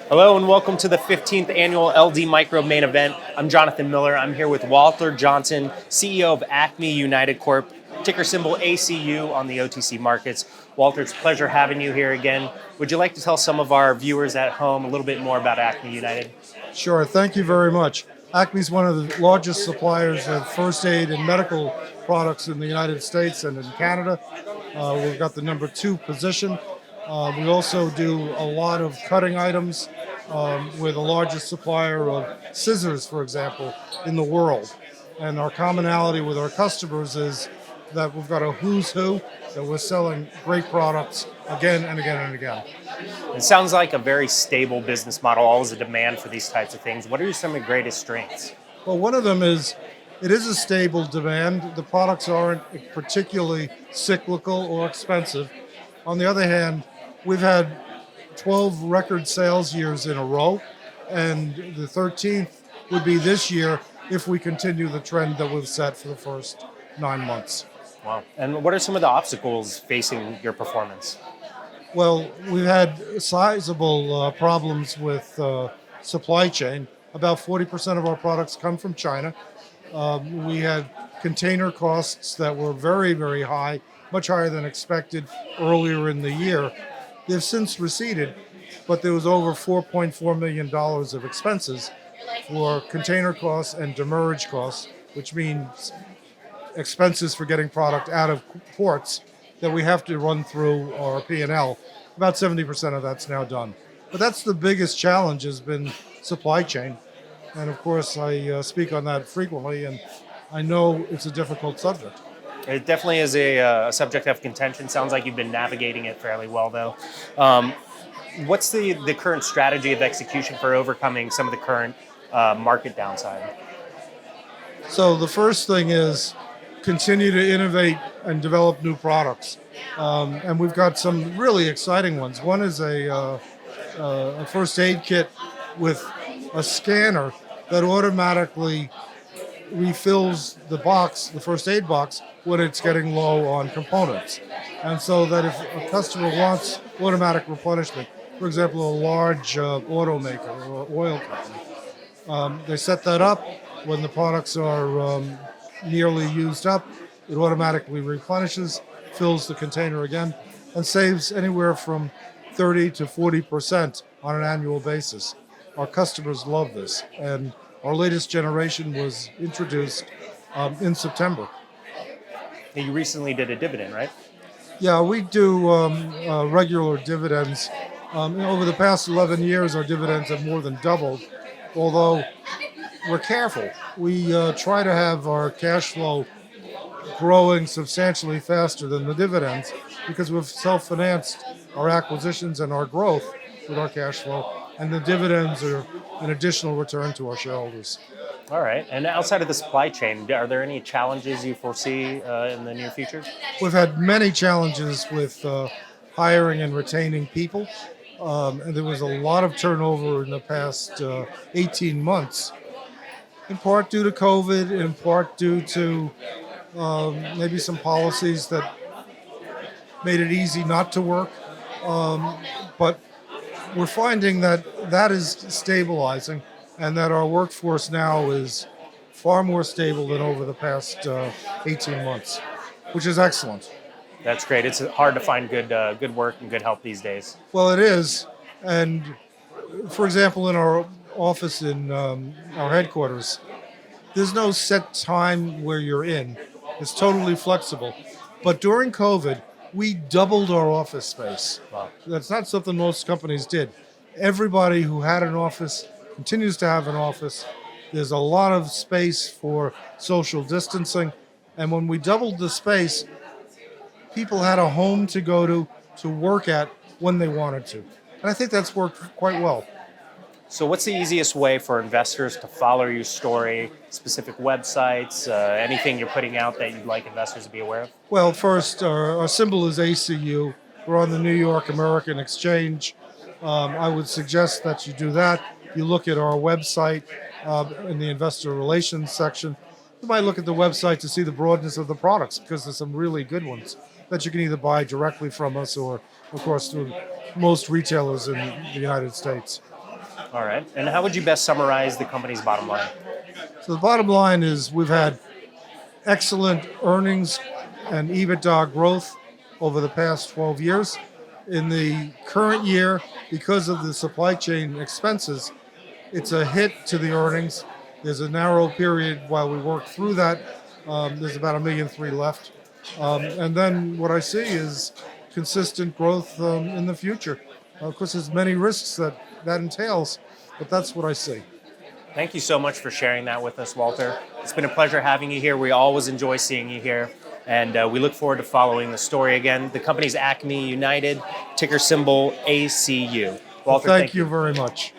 Hello and welcome to the 15th annual LD Micro main event. I'm Jonathan Miller. I'm here with Walter Johnsen, CEO of Acme United Corp, ticker symbol ACU on the OTC markets. Walter, it's a pleasure having you here again. Would you like to tell some of our viewers at home a little bit more about Acme United? Sure, thank you very much. Acme is one of the largest suppliers of first aid and medical products in the United States and in Canada. We've got the number 2 position. We also do a lot of cutting items. We're the largest supplier of scissors, for example, in the world. And our commonality with our customers is that we've got a who's who, that we're selling great products again and again and again. It sounds like a very stable business model, always a demand for these types of things. What are some of your greatest strengths? Well, one of them is it is a stable demand. The products aren't particularly cyclical or expensive. On the other hand, we've had 12 record sales years in a row, and the 13th would be this year if we continue the trend that we've set for the first 9 months. Wow. And what are some of the obstacles facing your performance? Well, we've had sizable problems with supply chain. About 40% of our products come from China. We had container costs that were very, very high, much higher than expected earlier in the year. They've since receded, but there was over $4.4 million of expenses for container costs and demurrage costs, which means expenses for getting product out of ports that we have to run through our P&L. About 70% of that's now done. But that's the biggest challenge, has been supply chain. And of course, I speak on that frequently, and I know it's a difficult subject. It definitely is a subject of contention. Sounds like you've been navigating it fairly well, though. What's the current strategy of execution for overcoming some of the current market downside? So the first thing is continue to innovate and develop new products. And we've got some really exciting ones. One is a first aid kit with a scanner that automatically refills the box, the first aid box, when it's getting low on components. And so that if a customer wants automatic replenishment, for example, a large automaker or oil company, they set that up. When the products are nearly used up, it automatically replenishes, fills the container again, and saves anywhere from 30 to 40% on an annual basis. Our customers love this, and our latest generation was introduced in September. You recently did a dividend, right? Yeah, we do regular dividends. Over the past 11 years, our dividends have more than doubled, although we're careful. We try to have our cash flow growing substantially faster than the dividends because we've self-financed our acquisitions and our growth with our cash flow, and the dividends are an additional return to our shareholders. All right. And outside of the supply chain, are there any challenges you foresee in the near future? We've had many challenges with hiring and retaining people, and there was a lot of turnover in the past 18 months, in part due to COVID, in part due to maybe some policies that made it easy not to work. But we're finding that is stabilizing, and that our workforce now is far more stable than over the past 18 months, which is excellent. That's great. It's hard to find good work and good help these days. Well, it is. And for example, in our office in our headquarters, there's no set time where you're in. It's totally flexible. But during COVID, we doubled our office space. Wow. That's not something most companies did. Everybody who had an office continues to have an office. There's a lot of space for social distancing. And when we doubled the space, people had a home to go to work at when they wanted to. And I think that's worked quite well. So what's the easiest way for investors to follow your story, specific websites, anything you're putting out that you'd like investors to be aware of? Well, first, our symbol is ACU. We're on the New York American Exchange. I would suggest that you do that. You look at our website in the investor relations section. You might look at the website to see the broadness of the products, because there's some really good ones that you can either buy directly from us or, of course, through most retailers in the United States. All right. And how would you best summarize the company's bottom line? So the bottom line is we've had excellent earnings and EBITDA growth over the past 12 years. In the current year, because of the supply chain expenses, it's a hit to the earnings. There's a narrow period while we work through that. There's about $1.3 million left. And then what I see is consistent growth in the future. Of course, there's many risks that entails, but that's what I see. Thank you so much for sharing that with us, Walter. It's been a pleasure having you here. We always enjoy seeing you here, and we look forward to following the story again. The company's Acme United, ticker symbol ACU. Walter, Thank you very much.